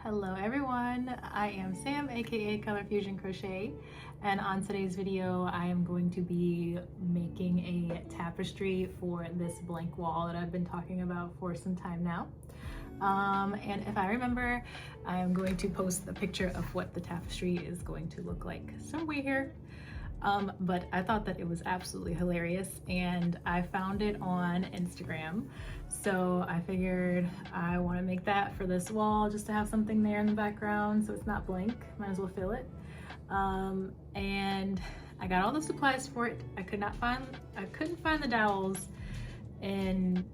Hello everyone, I am Sam aka Color Fusion Crochet, and on today's video I am going to be making a tapestry for this blank wall that I've been talking about for some time now. And if I remember, I am going to post a picture of what the tapestry is going to look like somewhere here. But I thought that it was absolutely hilarious and I found it on Instagram. So I figured I want to make that for this wall just to have something there in the background so it's not blank, might as well fill it. And I got all the supplies for it. I couldn't find the dowels in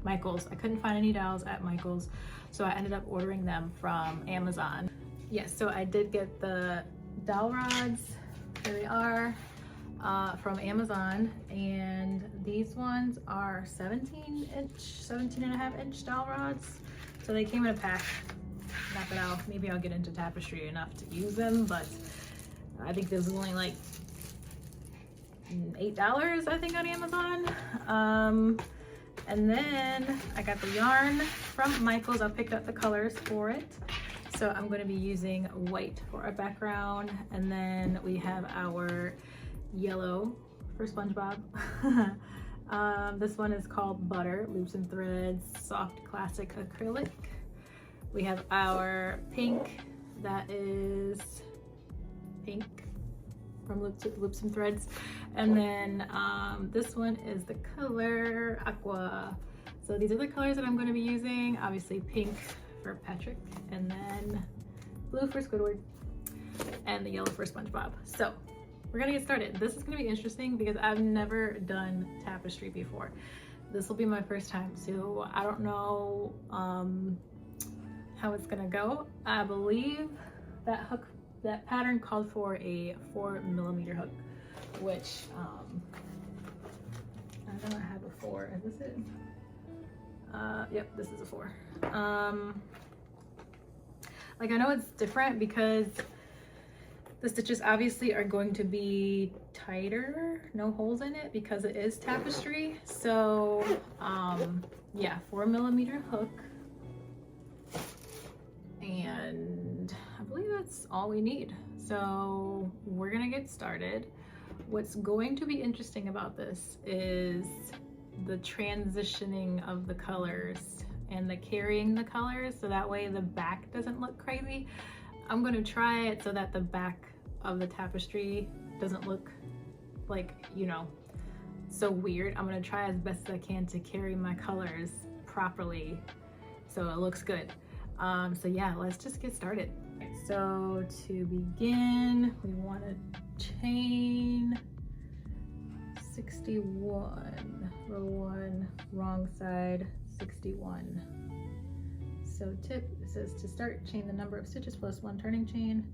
Michael's. I couldn't find any dowels at Michael's, so I ended up ordering them from Amazon. Yes, so I did get the dowel rods, here they are, from Amazon, and these ones are 17 and a half inch dowel rods. So they came in a pack. Not that maybe I'll get into tapestry enough to use them, but I think this is only like $8 I think on Amazon. And then I got the yarn from Michael's. I picked up the colors for it. So I'm going to be using white for our background, and then we have our yellow for SpongeBob. This one is called Butter, Loops and Threads, Soft Classic Acrylic. We have our pink, that is pink from Loops and Threads. And then this one is the color Aqua. So these are the colors that I'm going to be using. Obviously pink for Patrick, and then blue for Squidward, and the yellow for SpongeBob. So we're gonna get started. This is gonna be interesting because I've never done tapestry before. This will be my first time, so I don't know how it's gonna go. I believe that pattern called for a 4mm hook, which I know I have a 4. Is this it? Yep, this is a 4. Like, I know it's different because the stitches obviously are going to be tighter, no holes in it, because it is tapestry. So yeah, 4mm hook, and I believe that's all we need. So we're gonna get started. What's going to be interesting about this is the transitioning of the colors and the carrying the colors, so that way the back doesn't look crazy. I'm going to try it so that the back of the tapestry doesn't look like, you know, so weird. I'm going to try as best as I can to carry my colors properly so it looks good. So yeah, let's just get started. So to begin, we want to chain 61, row 1, wrong side, 61. So tip, it says to start, chain the number of stitches plus 1 turning chain.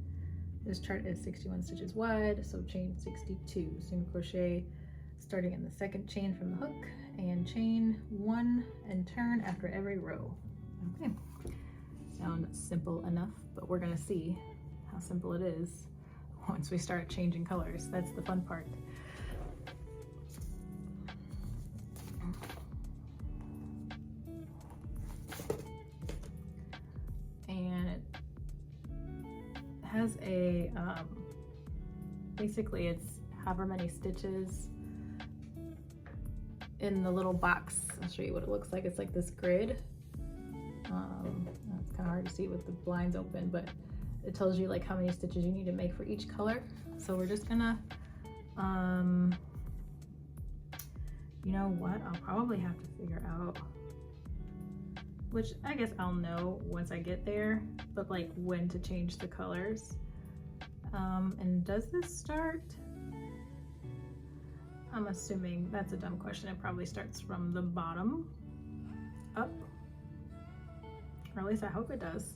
This chart is 61 stitches wide, so chain 62 single crochet starting in the second chain from the hook, and chain 1 and turn after every row. Okay, sounds simple enough, but we're gonna see how simple it is once we start changing colors. That's the fun part. Has a basically it's however many stitches in the little box. I'll show you what it looks like. It's like this grid. It's kind of hard to see with the blinds open, but it tells you like how many stitches you need to make for each color. So we're just gonna you know what, I'll probably have to figure out, which I guess I'll know once I get there, but like when to change the colors. And does this start? I'm assuming that's a dumb question. It probably starts from the bottom up, or at least I hope it does.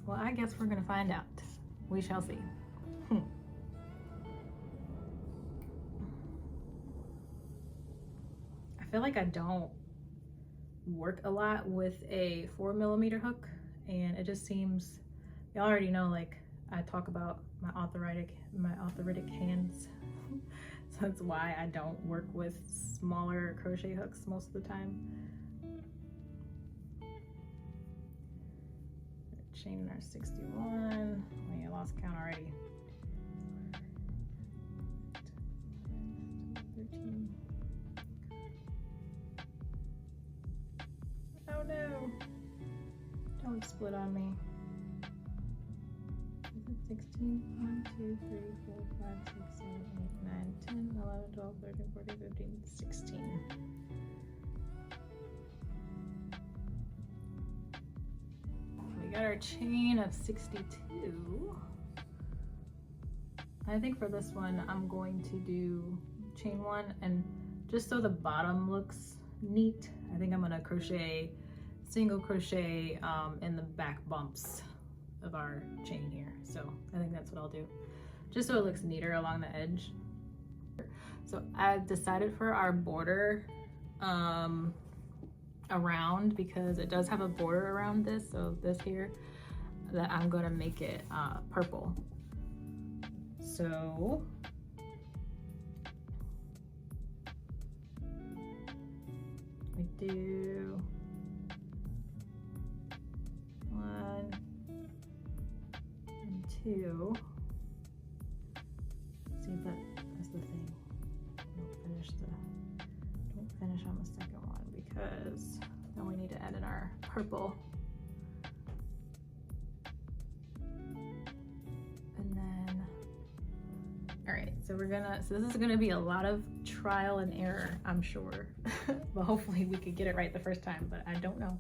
Well, I guess we're gonna find out. We shall see. I feel like I don't work a lot with a 4mm hook, and it just seems, y'all already know, like I talk about my arthritic hands, so That's why I don't work with smaller crochet hooks most of the time. Chain our 61. Oh, I lost count already. 13. Oh no! Don't split on me. Is it 16? 1, 2, 3, 4, 5, 6, 7, 8, 9, 10, 11, 12, 13, 14, 15, 16. We got our chain of 62. I think for this one, I'm going to do chain 1, and just so the bottom looks neat, I think I'm gonna crochet, single crochet in the back bumps of our chain here. So I think that's what I'll do, just so it looks neater along the edge. So I've decided for our border around, because it does have a border around this, so this here, that I'm gonna make it purple. So I do 1 and 2. See, but that's the thing. Don't finish on the second one, because then we need to add in our purple. And then, all right, so this is gonna be a lot of trial and error, I'm sure. But hopefully we could get it right the first time, but I don't know.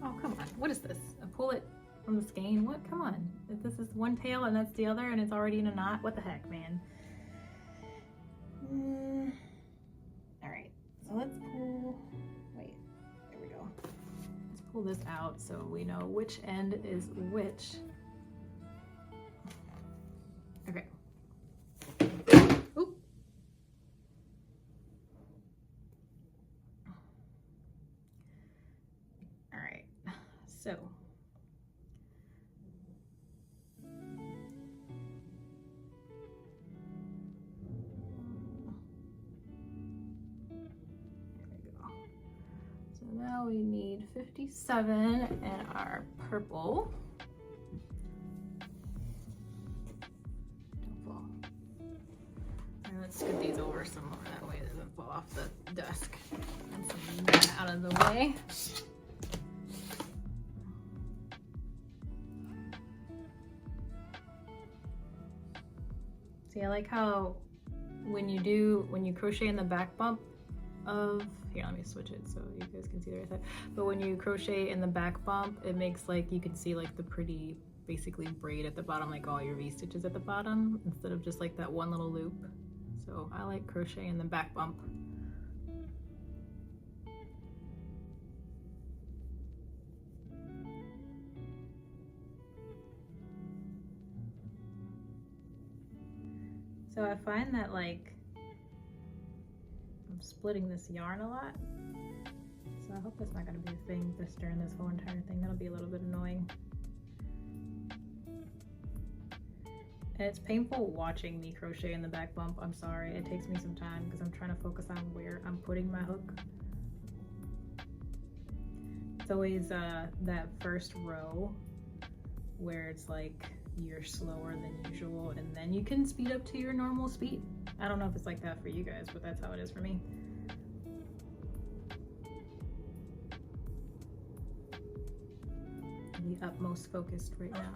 Oh, come on, what is this? I pull it from the skein, what, come on. If this is one tail and that's the other and it's already in a knot, what the heck, man? All right, so let's pull, wait, there we go. Let's pull this out so we know which end is which. Okay. Oop. All right, so now we need 57 and our purple. Don't fall. All right, let's scoot these over some more, that way it doesn't fall off the desk. And some of that out of the way. See, I like how when you crochet in the back bump of, here, let me switch it so you guys can see the right side. But when you crochet in the back bump, it makes like, you can see like the pretty, basically braid at the bottom, like all your V-stitches at the bottom, instead of just like that one little loop. So I like crochet in the back bump. So I find that like, I'm splitting this yarn a lot, so I hope that's not going to be a thing during this whole entire thing. That'll be a little bit annoying. And it's painful watching me crochet in the back bump. I'm sorry, it takes me some time because I'm trying to focus on where I'm putting my hook. It's always that first row where it's like you're slower than usual, and then you can speed up to your normal speed. I don't know if it's like that for you guys, but that's how it is for me. The utmost focused right now.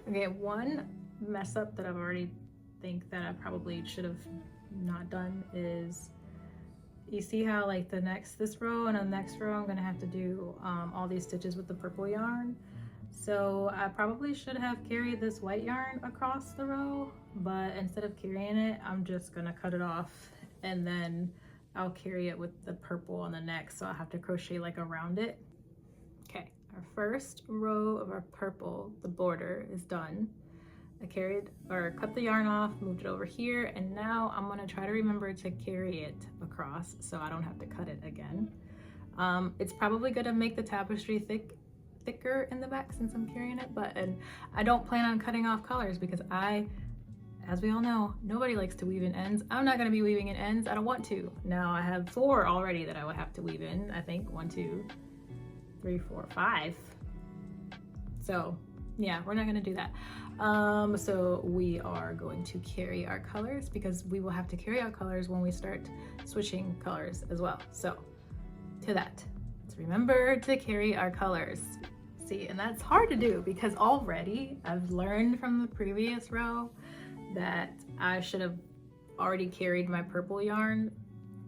Okay, one mess up that I've already think that I probably should have not done is, you see how like this row and the next row I'm gonna have to do all these stitches with the purple yarn. So I probably should have carried this white yarn across the row, but instead of carrying it, I'm just gonna cut it off and then I'll carry it with the purple on the next, so I'll have to crochet like around it. Okay, our first row of our purple, the border, is done. I cut the yarn off, moved it over here, and now I'm gonna try to remember to carry it across so I don't have to cut it again. It's probably gonna make the tapestry thicker in the back since I'm carrying it, and I don't plan on cutting off colors because as we all know, nobody likes to weave in ends. I'm not gonna be weaving in ends. I don't want to. Now I have 4 already that I would have to weave in. I think 1, 2, 3, 4, 5. So yeah, we're not gonna do that. So we are going to carry our colors because we will have to carry our colors when we start switching colors as well. So to that, let's remember to carry our colors. See, and that's hard to do because already I've learned from the previous row that I should have already carried my purple yarn.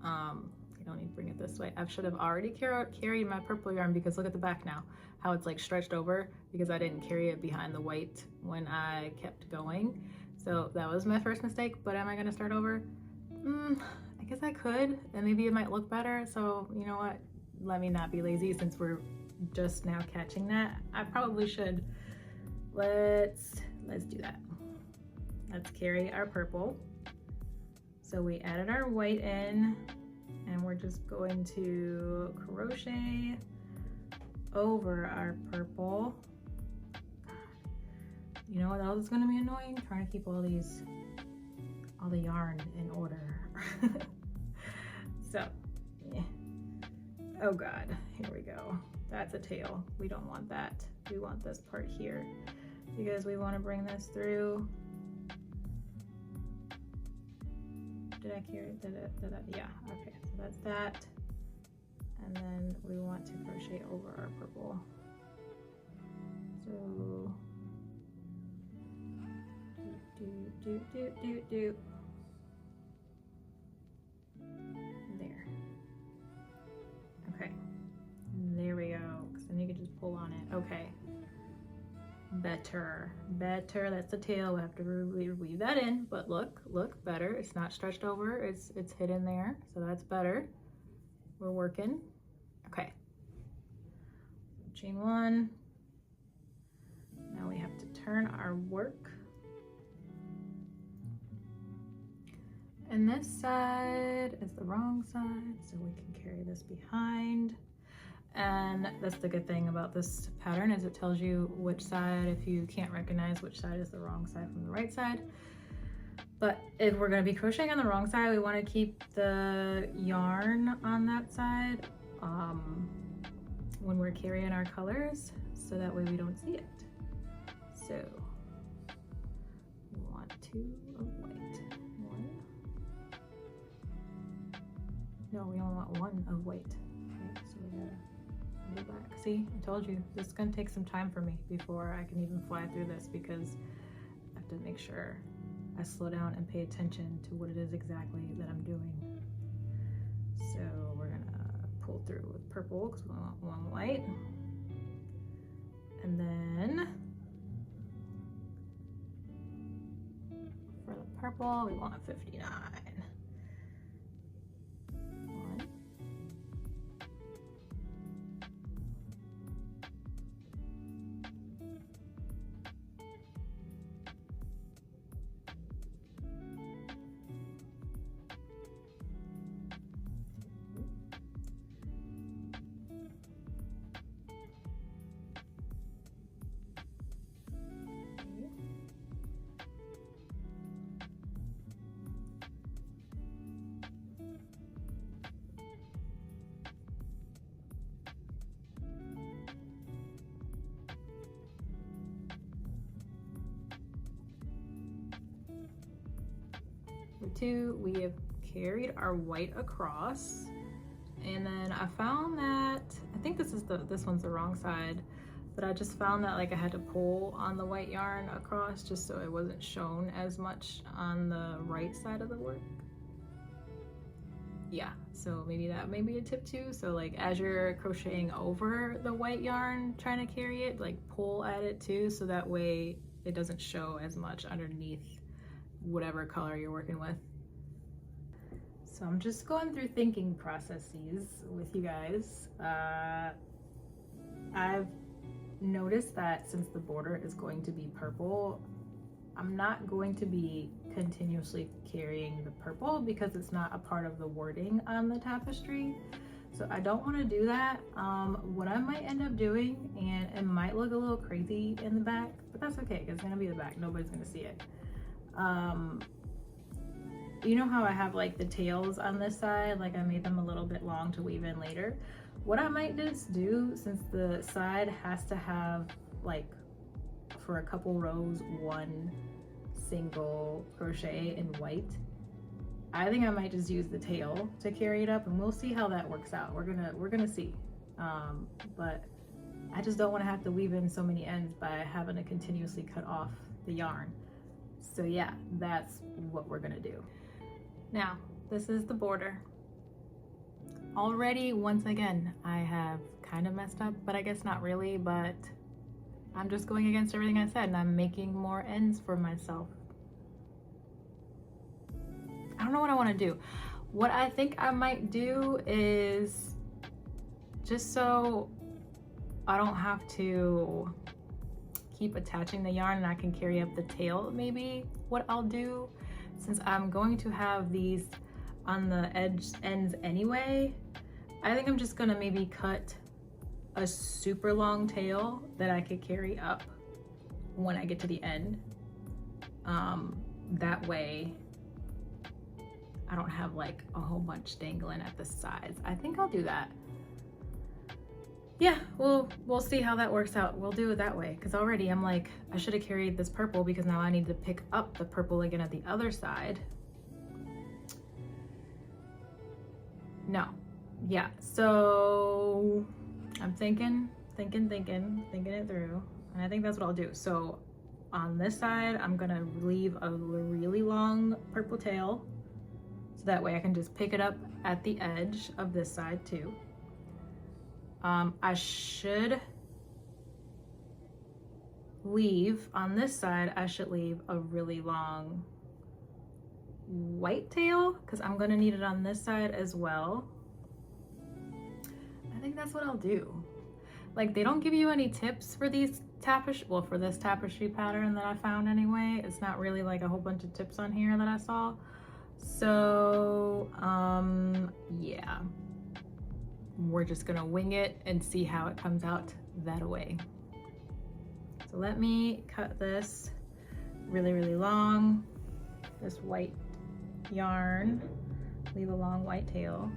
You don't need to bring it this way. I should have already carried my purple yarn because look at the back now, how it's like stretched over because I didn't carry it behind the white when I kept going. So that was my first mistake, but am I gonna start over? I guess I could, and maybe it might look better. So you know what? Let me not be lazy since we're just now catching that. I probably should. Let's do that. Let's carry our purple. So we added our white in and we're just going to crochet over our purple. You know what else is gonna be annoying? Trying to keep all the yarn in order. So, yeah. Oh God, here we go. That's a tail. We don't want that. We want this part here because we want to bring this through. Did I carry it? Did I? Yeah, okay, so that's that. And then we want to crochet over our purple. So, do. There. Okay, there we go, because then you can just pull on it. Okay. Better, that's the tail. We have to weave that in, but look, better. It's not stretched over, it's hidden there, so that's better. We're working. Okay. Chain 1. Now we have to turn our work. And this side is the wrong side, so we can carry this behind. And that's the good thing about this pattern is it tells you which side, if you can't recognize which side is the wrong side from the right side. But if we're going to be crocheting on the wrong side, we want to keep the yarn on that side when we're carrying our colors, so that way we don't see it. So we want 2 of white. 1. No, we only want 1 of white. Okay, so we gotta go back. See, I told you this is gonna take some time for me before I can even fly through this because I have to make sure I slow down and pay attention to what it is exactly that I'm doing. So we're gonna pull through with purple because we want 1 white, and then for the purple we want 59. We have carried our white across, and then I found that I think this one's the wrong side, but I just found that like I had to pull on the white yarn across just so it wasn't shown as much on the right side of the work. Yeah, so maybe that may be a tip too. So like as you're crocheting over the white yarn trying to carry it, like pull at it too, so that way it doesn't show as much underneath whatever color you're working with. So I'm just going through thinking processes with you guys. I've noticed that since the border is going to be purple, I'm not going to be continuously carrying the purple because it's not a part of the wording on the tapestry. So I don't want to do that. What I might end up doing, and it might look a little crazy in the back, but that's okay because it's gonna be the back, nobody's gonna see it. You know how I have like the tails on this side, like I made them a little bit long to weave in later. What I might just do, since the side has to have like for a couple rows one single crochet in white, I think I might just use the tail to carry it up, and we'll see how that works out. We're gonna see. But I just don't want to have to weave in so many ends by having to continuously cut off the yarn. So yeah, that's what we're gonna do. Now, this is the border. Already, once again, I have kind of messed up, but I guess not really, but I'm just going against everything I said, and I'm making more ends for myself. I don't know what I want to do. What I think I might do is, just so I don't have to keep attaching the yarn and I can carry up the tail, maybe what I'll do, since I'm going to have these on the ends anyway, I think I'm just gonna maybe cut a super long tail that I could carry up when I get to the end. That way I don't have like a whole bunch dangling at the sides. I think I'll do that. Yeah, we'll see how that works out. We'll do it that way, because already I'm like, I should have carried this purple because now I need to pick up the purple again at the other side. No, yeah, so I'm thinking it through, and I think that's what I'll do. So on this side, I'm gonna leave a really long purple tail, so that way I can just pick it up at the edge of this side too. I should leave, on this side, I should leave a really long white tail because I'm gonna need it on this side as well. I think that's what I'll do. Like, they don't give you any tips for these tapestry, well, for this tapestry pattern that I found anyway. It's not really like a whole bunch of tips on here that I saw. So, yeah. We're just gonna wing it and see how it comes out that way. So let me cut this really long, this white yarn, leave a long white tail.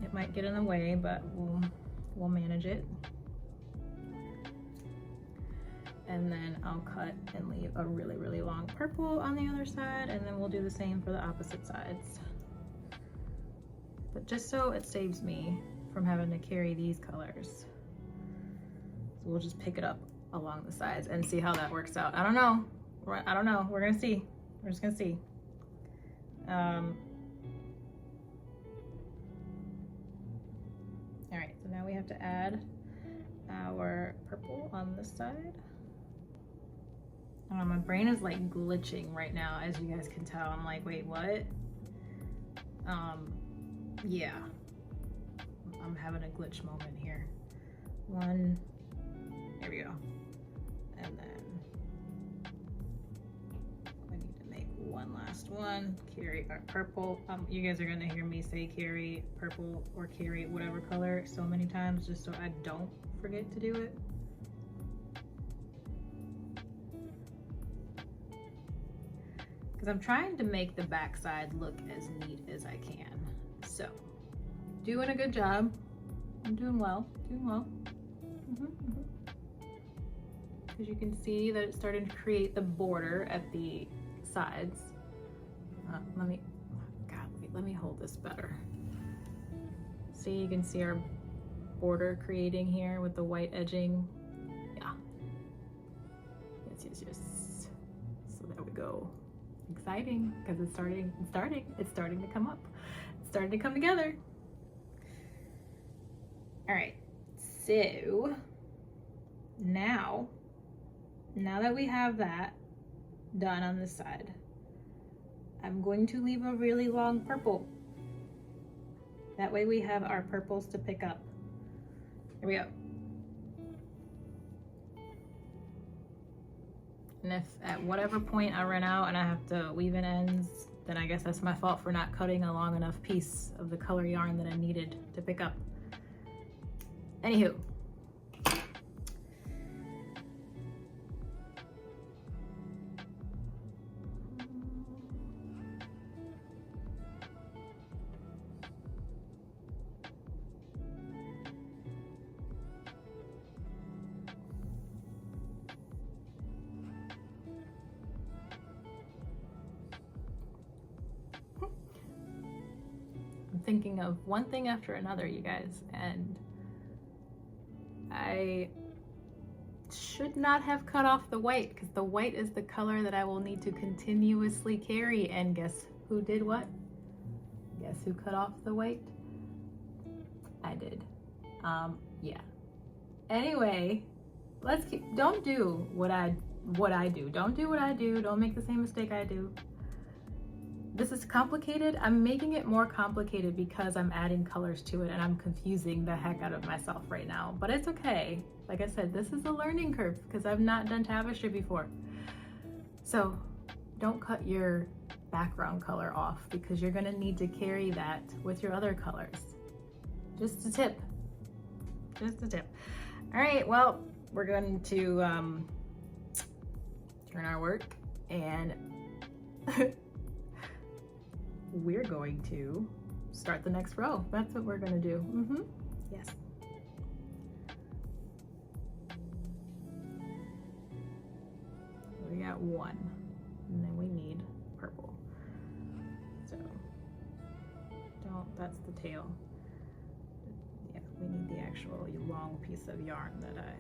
It might get in the way, but we'll manage it. And then I'll cut and leave a really long purple on the other side, and then we'll do the same for the opposite sides. But just so it saves me from having to carry these colors, so we'll just pick it up along the sides and see how that works out. I don't know. We're gonna see. We're just gonna see. All right, so now we have to add our purple on this side. My brain is like glitching right now, as you guys can tell. I'm like, wait, what? Yeah, I'm having a glitch moment here. There we go. And then I need to make one last one. Carry our purple. You guys are gonna hear me say carry purple or carry whatever color so many times, just so I don't forget to do it. Because I'm trying to make the backside look as neat as I can. So, doing a good job. I'm doing well, Because you can see that it's starting to create the border at the sides. Let me hold this better. See, you can see our border creating here with the white edging. Yeah. Yes. So there we go. Exciting, because it's starting to come up. It's starting to come together. All right, so now that we have that done on this side, I'm going to leave a really long purple. That way we have our purples to pick up. Here we go. And if at whatever point I run out and I have to weave in ends, then I guess that's my fault for not cutting a long enough piece of the color yarn that I needed to pick up. Anywho. Thinking of one thing after another, you guys, and I should not have cut off the white, because the white is the color that I will need to continuously carry. And guess who did what? Guess who cut off the white? I did. Yeah. Anyway, don't do what I do. Don't do what I do. Don't make the same mistake I do. This is complicated. I'm making it more complicated because I'm adding colors to it, and I'm confusing the heck out of myself right now, but it's okay. Like I said, this is a learning curve because I've not done tapestry before. So don't cut your background color off, because you're gonna need to carry that with your other colors. Just a tip, just a tip. All right, well, we're going to turn our work, and we're going to start the next row. That's what we're gonna do. Yes. We got one, and then we need purple. So, that's the tail. Yeah, we need the actual long piece of yarn that I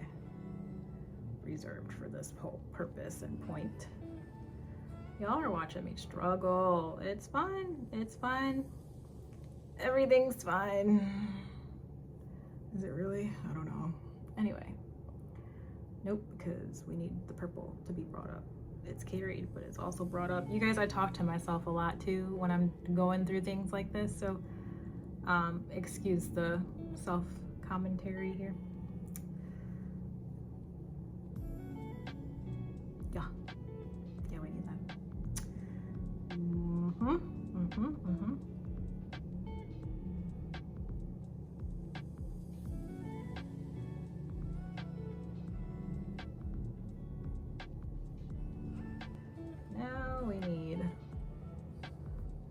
reserved for this whole purpose and point. Y'all are watching me struggle. It's fine. It's fine. Everything's fine. Is it really? I don't know. Anyway. Nope, because we need the purple to be brought up. It's carried, but it's also brought up. You guys, I talk to myself a lot too when I'm going through things like this, so excuse the self-commentary here. Yeah, we need that. Now we need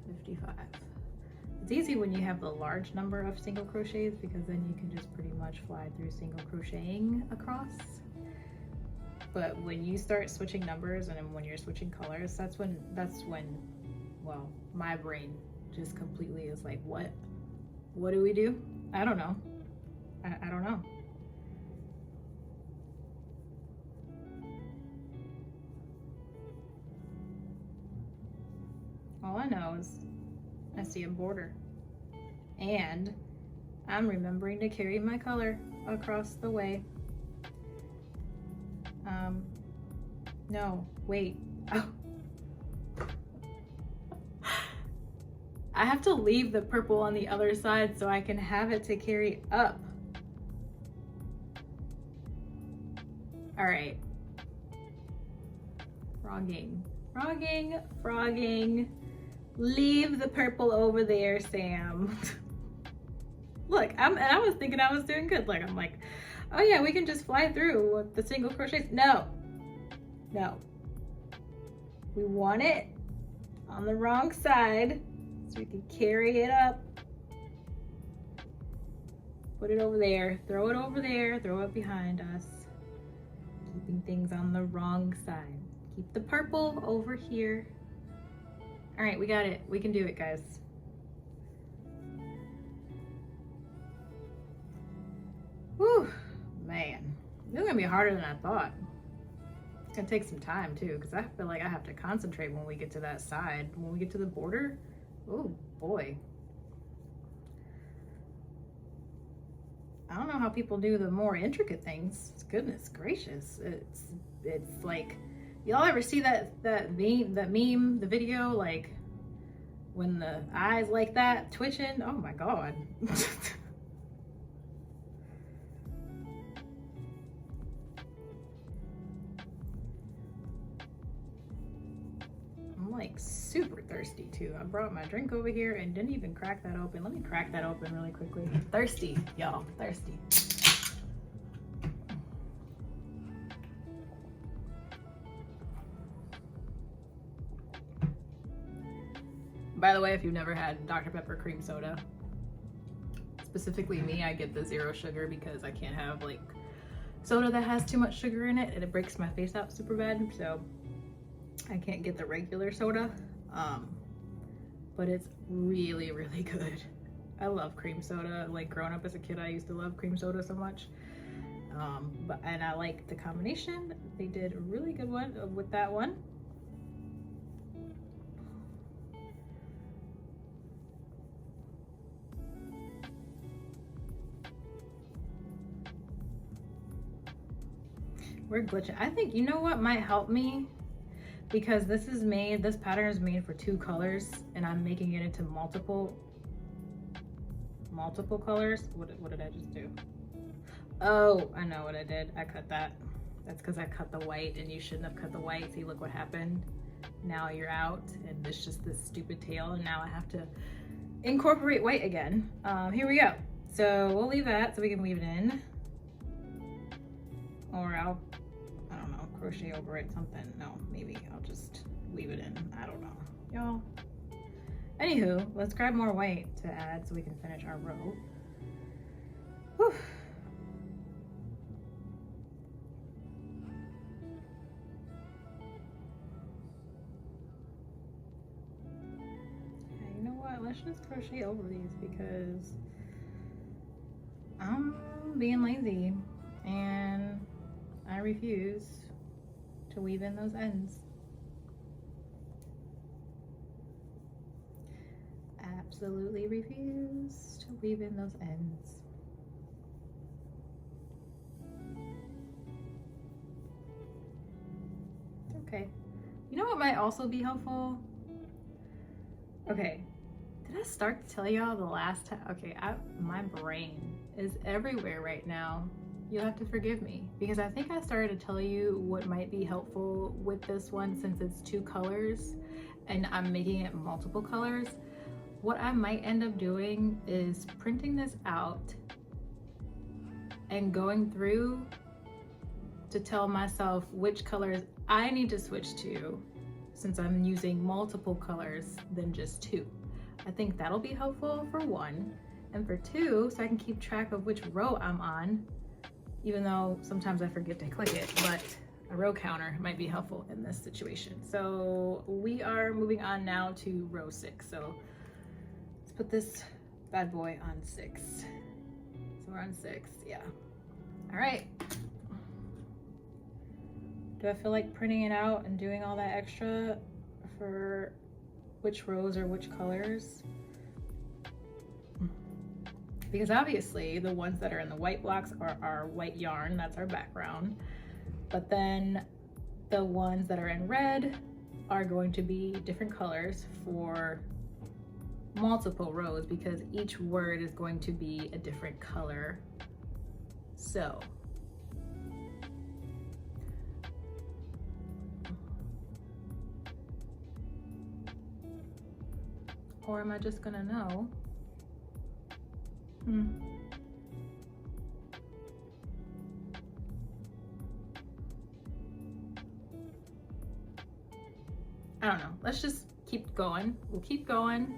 55. It's easy when you have the large number of single crochets, because then you can just pretty much fly through single crocheting across. But when you start switching numbers and when you're switching colors, that's when, well, my brain just completely is like, what do we do? I don't know. I don't know. All I know is I see a border, and I'm remembering to carry my color across the way. No, wait. Oh. I have to leave the purple on the other side so I can have it to carry up. All right. Frogging. Leave the purple over there, Sam. Look, I was thinking I was doing good. Like, I'm like, oh yeah, we can just fly through with the single crochets. No. We want it on the wrong side so we can carry it up. Put it over there, throw it over there, throw it behind us. Keeping things on the wrong side. Keep the purple over here. All right, we got it. We can do it, guys. Whew, man. This is gonna be harder than I thought. It's gonna take some time too, because I feel like I have to concentrate when we get to that side. When we get to the border, oh boy. I don't know how people do the more intricate things. Goodness gracious. It's like, y'all ever see that meme, the video, like when the eyes like that twitching? Oh my God. I'm like super thirsty too. I brought my drink over here and didn't even crack that open. Let me crack that open really quickly. Thirsty, y'all, thirsty. By the way, if you've never had Dr. Pepper cream soda, specifically me, I get the 0 sugar because I can't have like soda that has too much sugar in it and it breaks my face out super bad, so I can't get the regular soda. But it's really, really good. I love cream soda. Like growing up as a kid, I used to love cream soda so much. And I like the combination. They did a really good one with that one. We're glitching. I think, you know what might help me? Because this pattern is made for 2 colors and I'm making it into multiple colors. What did I just do? Oh, I know what I did. I cut that. That's because I cut the white and you shouldn't have cut the white. See, look what happened. Now you're out and it's just this stupid tail and now I have to incorporate white again. Here we go. So we'll leave that so we can weave it in. Or I don't know, crochet over it, something. No, maybe I'll just weave it in. I don't know, y'all. Anywho, let's grab more white to add so we can finish our row. Whew. Okay, you know what? Let's just crochet over these because I'm being lazy and I refuse to weave in those ends. Absolutely refuse to weave in those ends. Okay. You know what might also be helpful? Okay. Did I start to tell y'all the last time? Okay, my brain is everywhere right now. You'll have to forgive me because I think I started to tell you what might be helpful with this one since it's 2 colors and I'm making it multiple colors. What I might end up doing is printing this out and going through to tell myself which colors I need to switch to since I'm using multiple colors than just 2. I think that'll be helpful for 1, and for 2, so I can keep track of which row I'm on, even though sometimes I forget to click it, but a row counter might be helpful in this situation. So we are moving on now to row 6. So let's put this bad boy on 6. So we're on 6, yeah. All right. Do I feel like printing it out and doing all that extra for which rows or which colors? Because obviously the ones that are in the white blocks are our white yarn, that's our background. But then the ones that are in red are going to be different colors for multiple rows because each word is going to be a different color. So, or am I just gonna know? I don't know. Let's just keep going. We'll keep going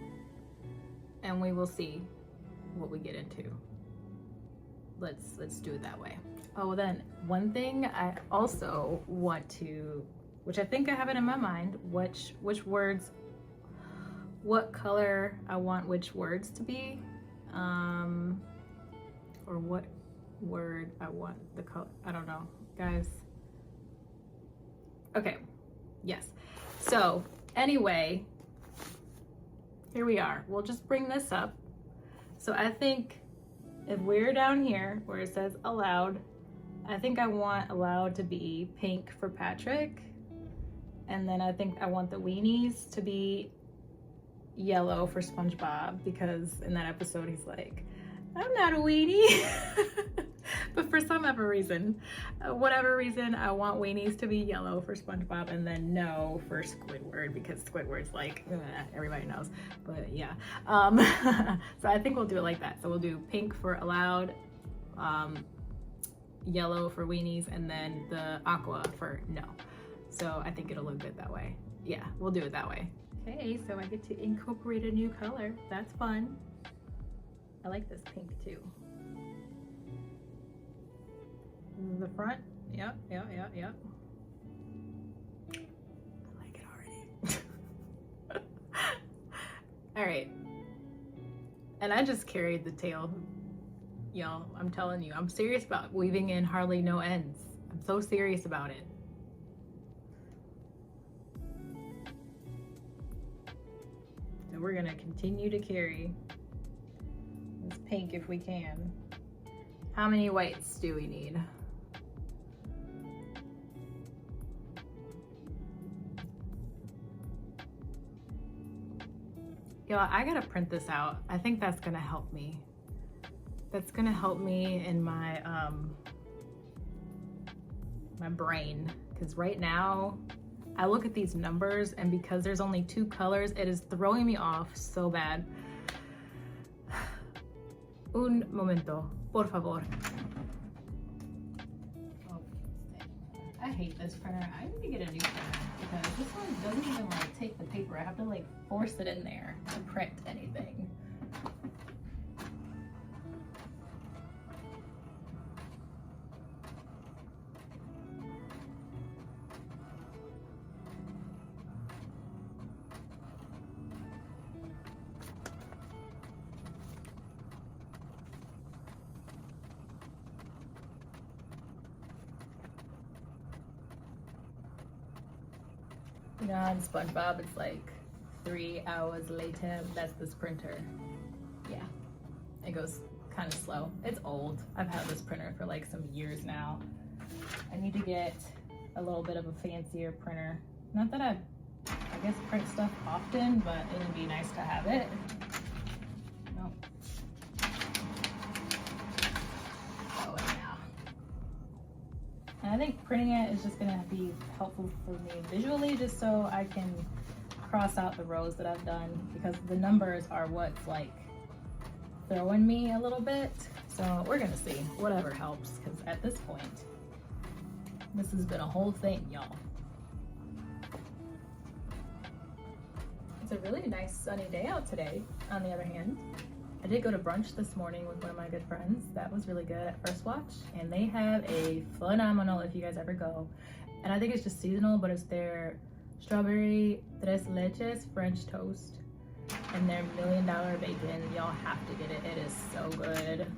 and we will see what we get into. Let's do it that way. Oh, then one thing I also want to, which I think I have it in my mind, which words, what color I want which words to be, or what word I want the color. I don't know, guys. Okay, yes. So anyway, here we are. We'll just bring this up. So I think if we're down here where it says allowed, I think I want allowed to be pink for Patrick. And then I think I want the weenies to be yellow for SpongeBob because in that episode he's like, I'm not a weenie. But for some other reason, whatever reason, I want weenies to be yellow for SpongeBob and then no for Squidward, because Squidward's like, everybody knows, but yeah. So I think we'll do it like that. So we'll do pink for allowed, yellow for weenies, and then the aqua for no. So I think it'll look good that way. Yeah, we'll do it that way. Okay, so I get to incorporate a new color. That's fun. I like this pink too. The front, yep. I like it already. All right, and I just carried the tail. Y'all, I'm telling you, I'm serious about weaving in hardly no ends. I'm so serious about it. So we're gonna continue to carry this pink if we can. How many whites do we need? Y'all, I gotta print this out. I think that's gonna help me. That's gonna help me in my my brain, because right now I look at these numbers and because there's only 2 colors, it is throwing me off so bad. Un momento, por favor. Oh, I hate this printer. I need to get a new printer because this one doesn't even like take the paper. I have to like force it in there to print anything. You know, on SpongeBob, it's like 3 hours later. That's this printer. Yeah, it goes kind of slow. It's old. I've had this printer for like some years now. I need to get a little bit of a fancier printer. Not that I guess print stuff often, but it would be nice to have it. Nope. And I think printing it is just gonna be helpful for me visually, just so I can cross out the rows that I've done, because the numbers are what's like throwing me a little bit. So we're gonna see, whatever helps, because at this point, this has been a whole thing, y'all. It's a really nice sunny day out today, on the other hand. I did go to brunch this morning with one of my good friends. That was really good at First Watch, and they have a phenomenal, if you guys ever go, and I think it's just seasonal, but it's their strawberry tres leches French toast and their $1 million bacon. Y'all have to get it. It is so good.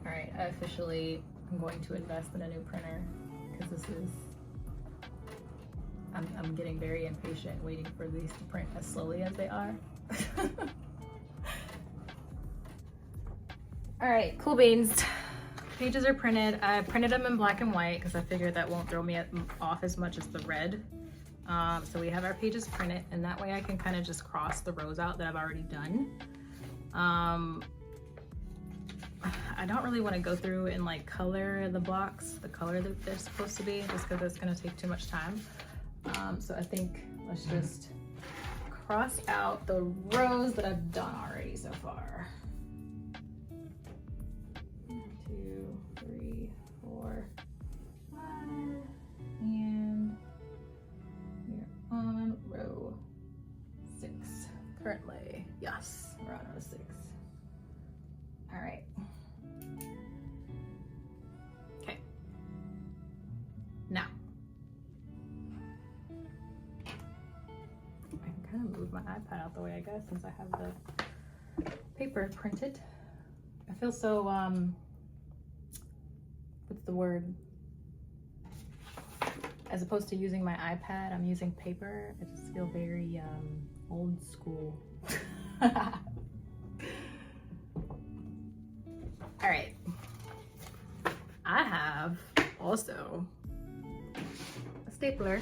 All right, I officially am going to invest in a new printer, because this is, I'm getting very impatient waiting for these to print as slowly as they are. All right, cool beans. Pages are printed. I printed them in black and white because I figured that won't throw me off as much as the red. So we have our pages printed, and that way I can kind of just cross the rows out that I've already done. I don't really want to go through and like color the blocks, the color that they're supposed to be, just because it's going to take too much time. So I think let's just cross out the rows that I've done already so far. 1, 2, 3, 4, 5, and we're on row 6 currently. Yes, we're on row 6. All right. Okay. Now, I can kind of move my iPad out the way, I guess, since I have the paper printed. I feel so, what's the word? As opposed to using my iPad, I'm using paper. I just feel very old school. All right. I have also a stapler,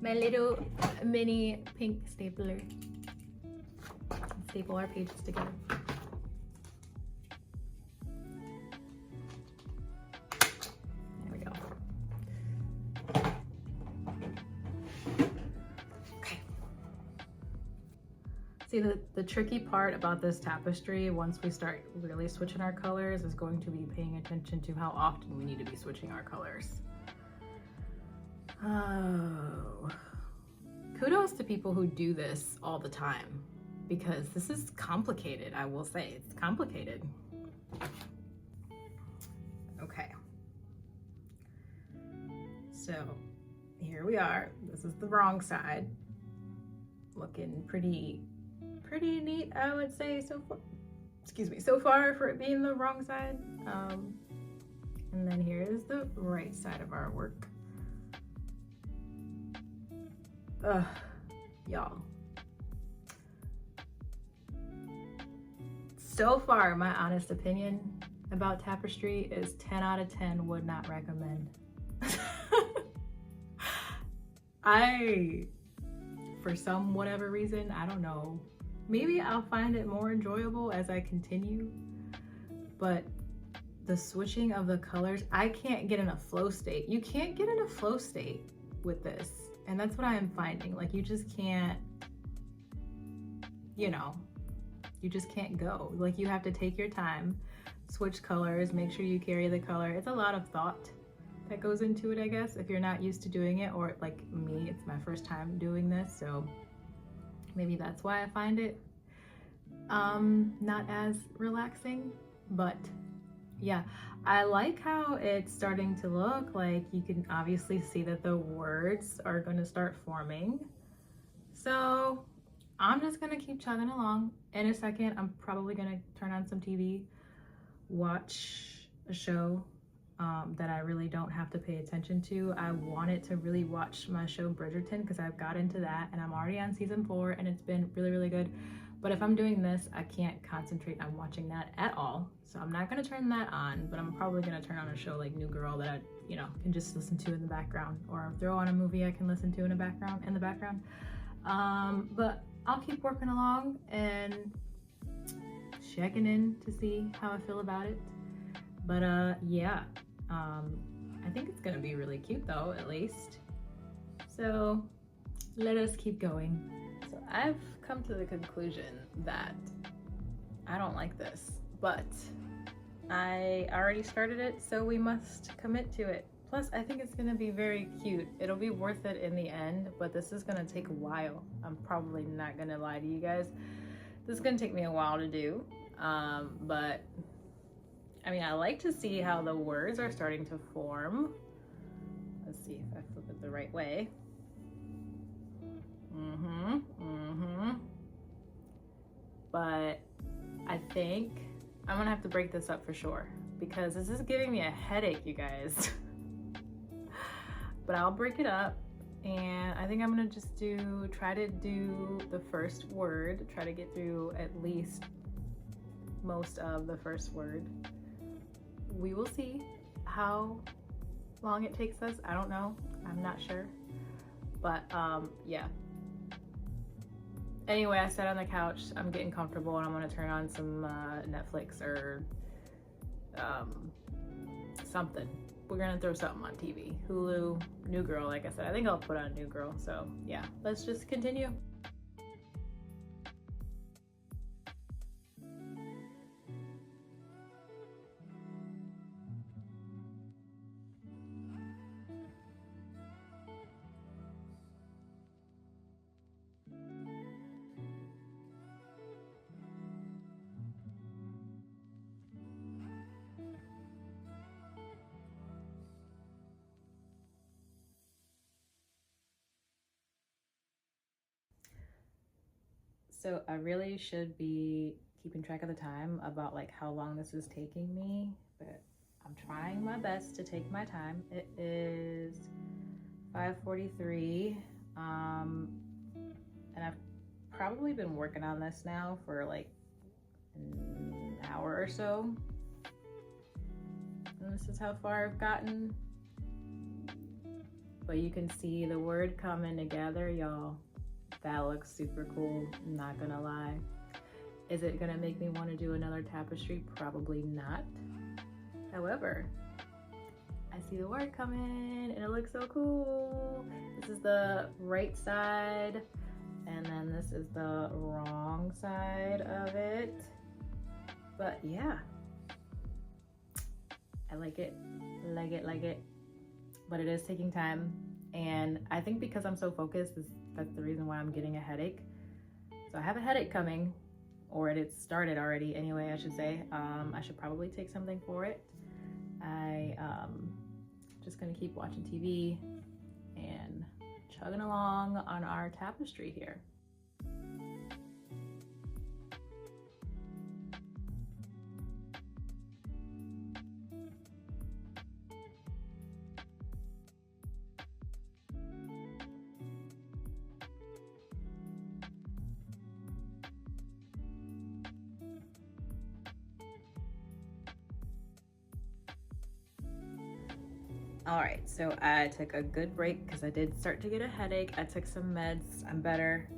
my little mini pink stapler. Staple our pages together. See, the tricky part about this tapestry, once we start really switching our colors, is going to be paying attention to how often we need to be switching our colors. Oh, kudos to people who do this all the time, because this is complicated. I will say it's complicated. Okay, so here we are. This is the wrong side, looking pretty neat, I would say, so far. Excuse me, so far for it being the wrong side. And then here is the right side of our work. Y'all. So far, my honest opinion about tapestry is 10 out of 10 would not recommend. For some whatever reason, I don't know, maybe I'll find it more enjoyable as I continue, but the switching of the colors, I can't get in a flow state. You can't get in a flow state with this, and that's what I am finding. Like, you just can't, you know, you just can't go. Like, you have to take your time, switch colors, make sure you carry the color. It's a lot of thought that goes into it, I guess, if you're not used to doing it, or like me, it's my first time doing this, so maybe that's why I find it not as relaxing. But yeah, I like how it's starting to look. Like, you can obviously see that the words are going to start forming, so I'm just gonna keep chugging along. In a second, I'm probably gonna turn on some TV, watch a show that I really don't have to pay attention to. I wanted to really watch my show Bridgerton because I've got into that, and I'm already on season 4 and it's been really good. But if I'm doing this, I can't concentrate on watching that at all. So I'm not gonna turn that on, but I'm probably gonna turn on a show like New Girl that I, you know, can just listen to in the background, or throw on a movie I can listen to in the background. But I'll keep working along and checking in to see how I feel about it. But yeah, I think it's gonna be really cute though, at least. So let us keep going. So I've come to the conclusion that I don't like this, but I already started it, so we must commit to it. Plus, I think it's gonna be very cute. It'll be worth it in the end, but this is gonna take a while. I'm probably not gonna lie to you guys. This is gonna take me a while to do, but I mean, I like to see how the words are starting to form. Let's see if I flip it the right way. But I think I'm gonna have to break this up for sure, because this is giving me a headache, you guys. But I'll break it up, and I think I'm gonna just try to do the first word, try to get through at least most of the first word. We will see how long it takes us. I don't know, I'm not sure, but yeah. Anyway, I sat on the couch, I'm getting comfortable, and I'm gonna turn on some Netflix or something. We're gonna throw something on TV. Hulu, New Girl, like I said. I think I'll put on New Girl, so yeah, let's just continue. So I really should be keeping track of the time about like how long this is taking me, but I'm trying my best to take my time. It is 5:43, and I've probably been working on this now for like an hour or so. And this is how far I've gotten. But you can see the word coming together, y'all. That looks super cool, I'm not gonna lie. Is it gonna make me want to do another tapestry? Probably not. However, I see the word coming and it looks so cool. This is the right side, and then this is the wrong side of it. But yeah, I like it, like it, but it is taking time. And I think because I'm so focused, that's the reason why I'm getting a headache. So I have a headache coming, or it started already anyway, I should say. I should probably take something for it. I just gonna keep watching TV and chugging along on our tapestry here. All right, so I took a good break because I did start to get a headache. I took some meds. I'm better.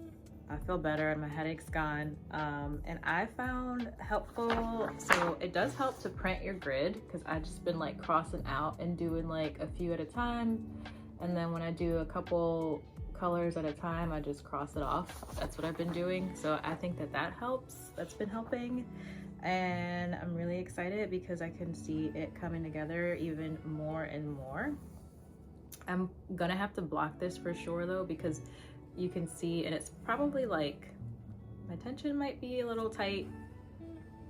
I feel better and my headache's gone. And I found helpful, so it does help to print your grid, because I've just been like crossing out and doing like a few at a time. And then when I do a couple colors at a time, I just cross it off. That's what I've been doing. So I think that helps. That's been helping. And I'm really excited because I can see it coming together even more and more. I'm gonna have to block this for sure though, because you can see, and it's probably like, my tension might be a little tight,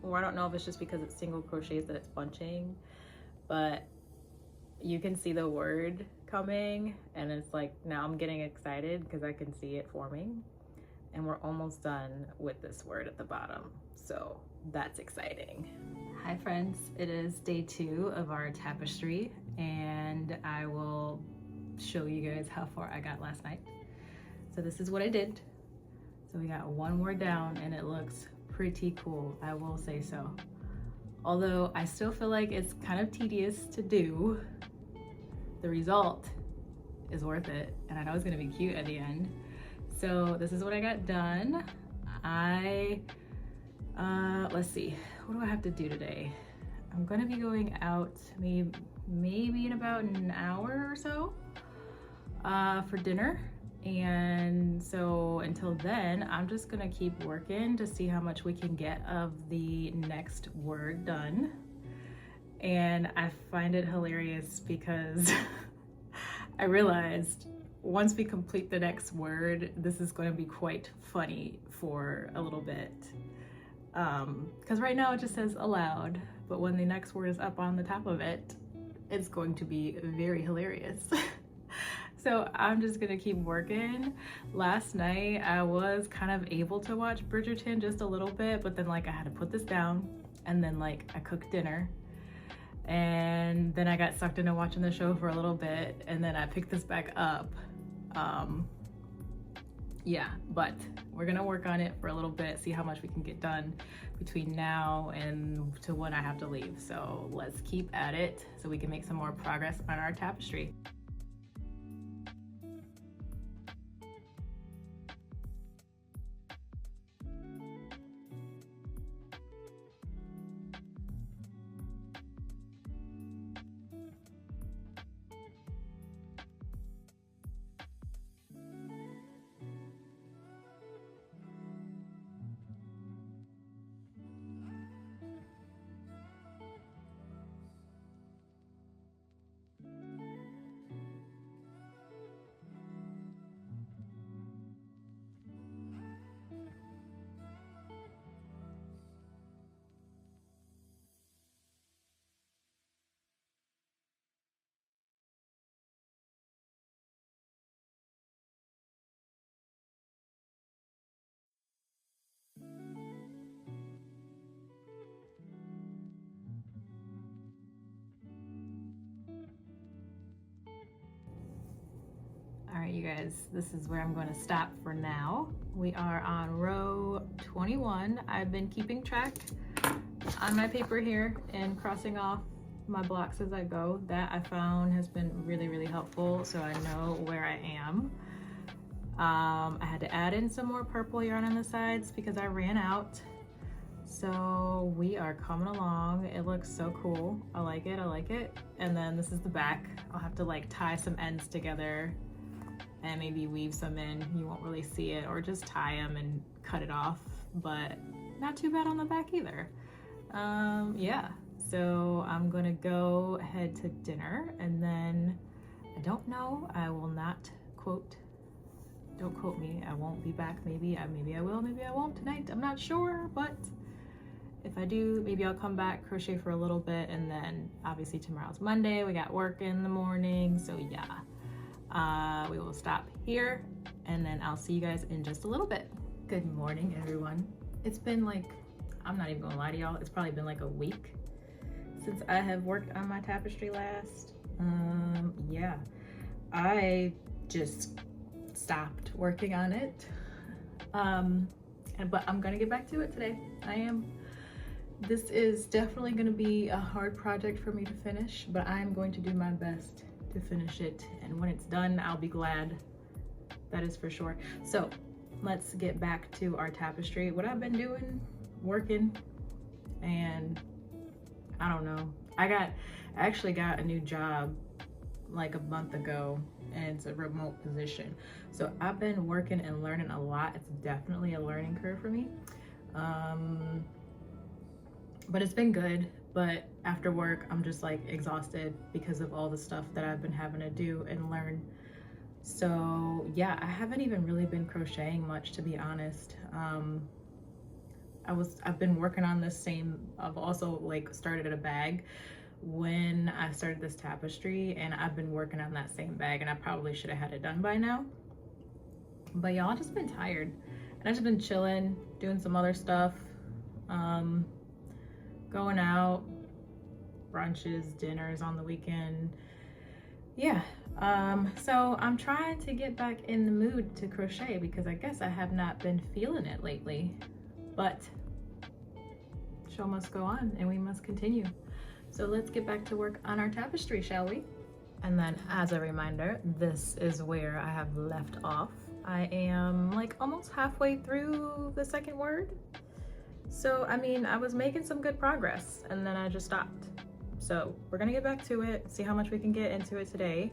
or I don't know if it's just because it's single crochets that it's bunching, but you can see the word coming, and it's like, now I'm getting excited because I can see it forming, and we're almost done with this word at the bottom. So that's exciting. Hi friends, it is day 2 of our tapestry, and I will show you guys how far I got last night. So this is what I did. So we got one word down and it looks pretty cool, I will say so. Although I still feel like it's kind of tedious to do, the result is worth it, and I know it's gonna be cute at the end. So this is what I got done. Let's see, what do I have to do today? I'm gonna be going out maybe in about an hour or so for dinner. And so until then, I'm just gonna keep working to see how much we can get of the next word done. And I find it hilarious because I realized once we complete the next word, this is going to be quite funny for a little bit. Because right now it just says allowed, but when the next word is up on the top of it, it's going to be very hilarious. So I'm just gonna keep working. Last night I was kind of able to watch Bridgerton just a little bit, but then like I had to put this down, and then like I cooked dinner, and then I got sucked into watching the show for a little bit, and then I picked this back up. Yeah, but we're gonna work on it for a little bit, see how much we can get done between now and to when I have to leave. So let's keep at it so we can make some more progress on our tapestry. All right, you guys, this is where I'm going to stop for now. We are on row 21. I've been keeping track on my paper here and crossing off my blocks as I go. That I found has been really, really helpful, so I know where I am. I had to add in some more purple yarn on the sides because I ran out. So we are coming along. It looks so cool. I like it, I like it. And then this is the back. I'll have to like tie some ends together and maybe weave some in. You won't really see it, or just tie them and cut it off, but not too bad on the back either. Yeah, so I'm gonna go head to dinner, and then I don't know, I will not quote, don't quote me, I won't be back. Maybe I will, maybe I won't tonight, I'm not sure, but if I do, maybe I'll come back, crochet for a little bit, and then obviously tomorrow's Monday, we got work in the morning, so yeah, we will stop here, and then I'll see you guys in just a little bit. Good morning, everyone. It's been like, I'm not even gonna lie to y'all, it's probably been like a week since I have worked on my tapestry last. Yeah, I just stopped working on it, but I'm gonna get back to it today. I am. This is definitely gonna be a hard project for me to finish, but I'm going to do my best to finish it, and when it's done, I'll be glad. That is for sure. So let's get back to our tapestry. What I've been doing, working, and I don't know, I actually got a new job like a month ago, and it's a remote position, so I've been working and learning a lot. It's definitely a learning curve for me, but it's been good. But after work, I'm just like exhausted because of all the stuff that I've been having to do and learn. So yeah, I haven't even really been crocheting much, to be honest. I've been working on this same, I've also like started at a bag when I started this tapestry, and I've been working on that same bag, and I probably should have had it done by now. But y'all, just been tired, and I've just been chilling, doing some other stuff, going out, brunches, dinners on the weekend. Yeah, so I'm trying to get back in the mood to crochet, because I guess I have not been feeling it lately, but show must go on and we must continue. So let's get back to work on our tapestry, shall we? And then as a reminder, this is where I have left off. I am like almost halfway through the second word. So, I mean, I was making some good progress, and then I just stopped. So we're gonna get back to it, see how much we can get into it today.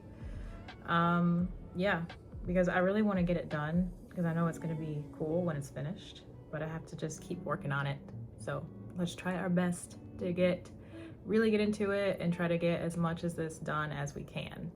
Yeah, because I really wanna get it done, because I know it's gonna be cool when it's finished, but I have to just keep working on it. So let's try our best to really get into it and try to get as much of this done as we can.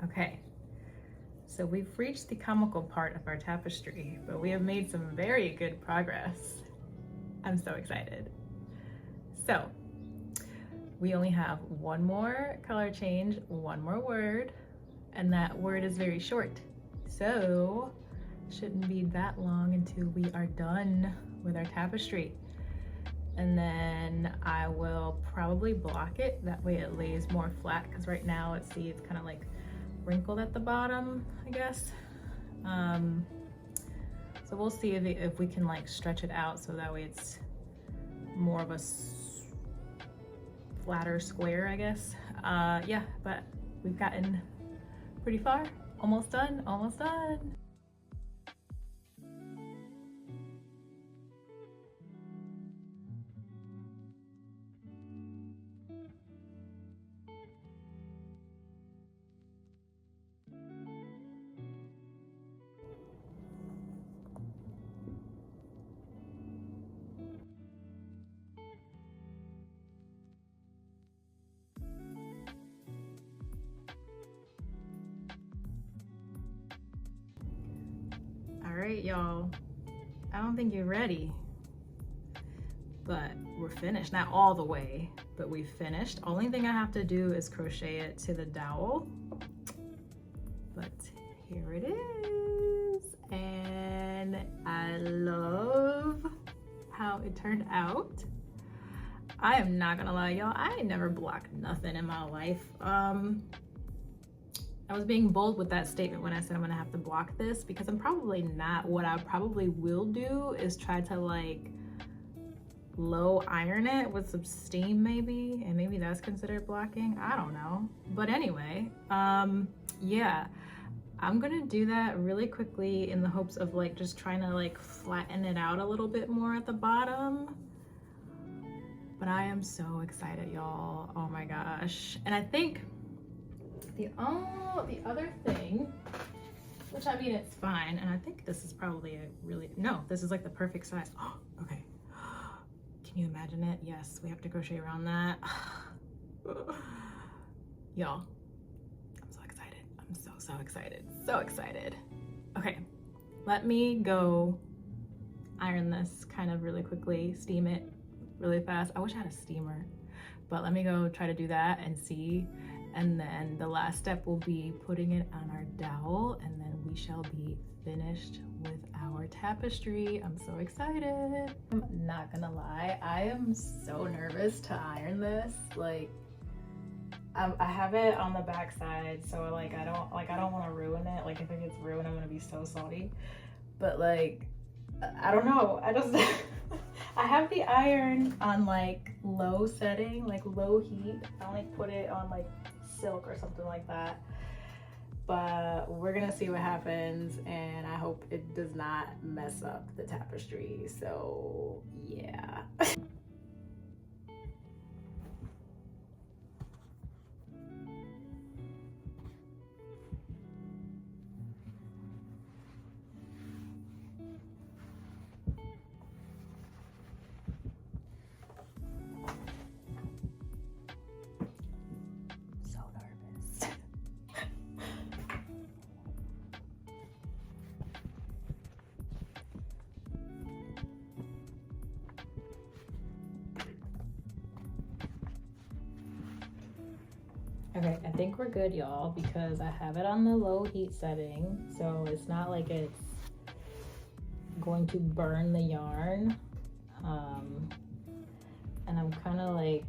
Okay, so we've reached the comical part of our tapestry, but we have made some very good progress. I'm so excited. So we only have one more color change, one more word, and that word is very short. So shouldn't be that long until we are done with our tapestry. And then I will probably block it, that way it lays more flat, because right now, let's see, it's kind of like wrinkled at the bottom, I guess. So we'll see if we can like stretch it out so that way it's more of a flatter square, I guess. Yeah, but we've gotten pretty far. Almost done, almost done. right, y'all, I don't think you're ready, but we're finished. Not all the way, but we finished. Only thing I have to do is crochet it to the dowel, but here it is. And I love how it turned out. I am not gonna lie, y'all, I ain't never blocked nothing in my life. I was being bold with that statement when I said I'm gonna have to block this, because I'm probably not. What I probably will do is try to like low iron it with some steam maybe, and maybe that's considered blocking. I don't know. But anyway, yeah, I'm gonna do that really quickly in the hopes of like just trying to like flatten it out a little bit more at the bottom. But I am so excited, y'all. Oh my gosh. And I think the other thing, which I mean, it's fine, and I think this is probably a really, no, this is like the perfect size. Oh, okay. Can you imagine it? Yes, we have to crochet around that. Y'all, I'm so excited. I'm so excited. So excited. Okay, let me go iron this kind of really quickly, steam it really fast. I wish I had a steamer, but let me go try to do that and see. And then the last step will be putting it on our dowel, and then we shall be finished with our tapestry. I'm so excited. I'm not gonna lie, I am so nervous to iron this. Like, I have it on the back side, so like I don't want to ruin it. Like if it gets ruined, I'm gonna be so salty. But like, I don't know, I just I have the iron on like low setting, like low heat. I only put it on like silk or something like that, but we're gonna see what happens, and I hope it does not mess up the tapestry. So yeah. Okay, I think we're good, y'all, because I have it on the low heat setting, so it's not like it's going to burn the yarn. And I'm kind of like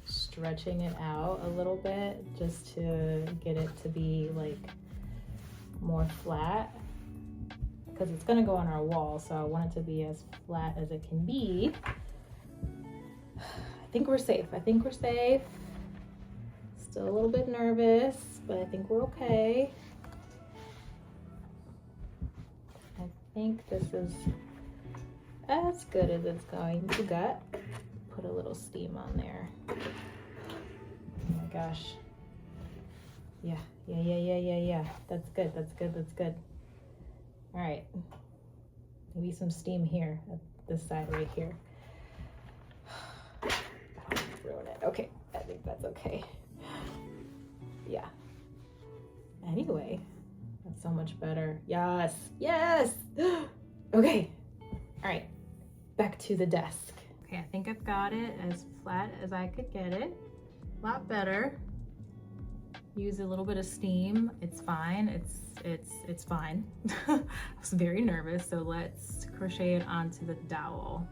stretching it out a little bit just to get it to be like more flat, because it's gonna go on our wall, so I want it to be as flat as it can be. I think we're safe. I think we're safe. Still a little bit nervous, but I think we're okay. I think this is as good as it's going to get. Put a little steam on there. Oh my gosh. Yeah. That's good, that's good, that's good. All right. Maybe some steam here at this side right here. I don't want to ruin it. Okay, I think that's okay. Yeah. Anyway, that's so much better. Yes, yes. Okay. All right, back to the desk. Okay, I think I've got it as flat as I could get it. A lot better. Use a little bit of steam. It's fine. It's fine. I was very nervous, so let's crochet it onto the dowel.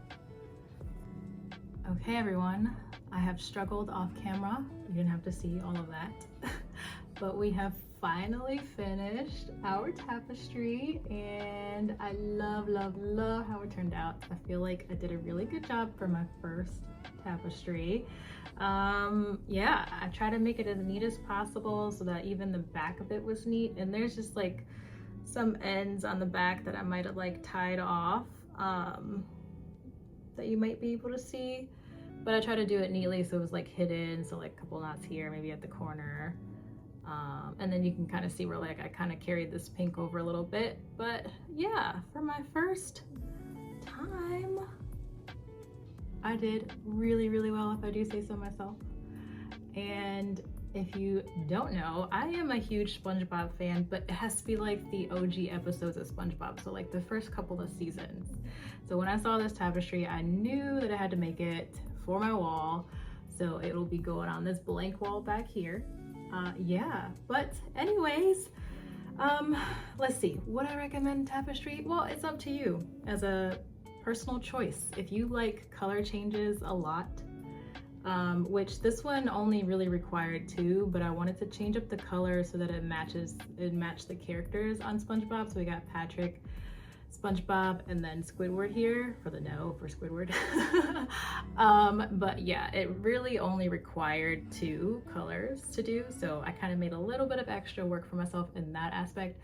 Okay, everyone. I have struggled off camera. You didn't have to see all of that. But we have finally finished our tapestry, and I love how it turned out. I feel like I did a really good job for my first tapestry. Yeah, I try to make it as neat as possible so that even the back of it was neat, and there's just like some ends on the back that I might have like tied off that you might be able to see, but I try to do it neatly so it was like hidden, so like a couple knots here, maybe at the corner. And then you can kind of see where like I kind of carried this pink over a little bit. But yeah, for my first time, I did really well, if I do say so myself. And if you don't know, I am a huge SpongeBob fan, but it has to be like the OG episodes of SpongeBob, so like the first couple of seasons. So when I saw this tapestry, I knew that I had to make it for my wall, so it will be going on this blank wall back here. Yeah, but anyways, let's see, would I recommend tapestry? Well, it's up to you as a personal choice. If you like color changes a lot, which this one only really required 2, but I wanted to change up the color so that it matched the characters on SpongeBob. So we got Patrick, SpongeBob, and then Squidward here for the no for Squidward. But yeah, it really only required 2 colors to do, so I kind of made a little bit of extra work for myself in that aspect,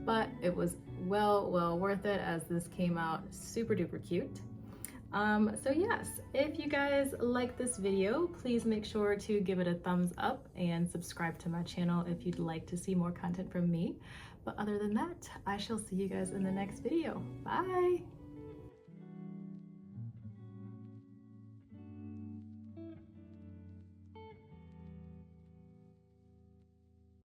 but it was well worth it, as this came out super duper cute. So yes, if you guys like this video, please make sure to give it a thumbs up and subscribe to my channel if you'd like to see more content from me. But other than that, I shall see you guys in the next video. Bye!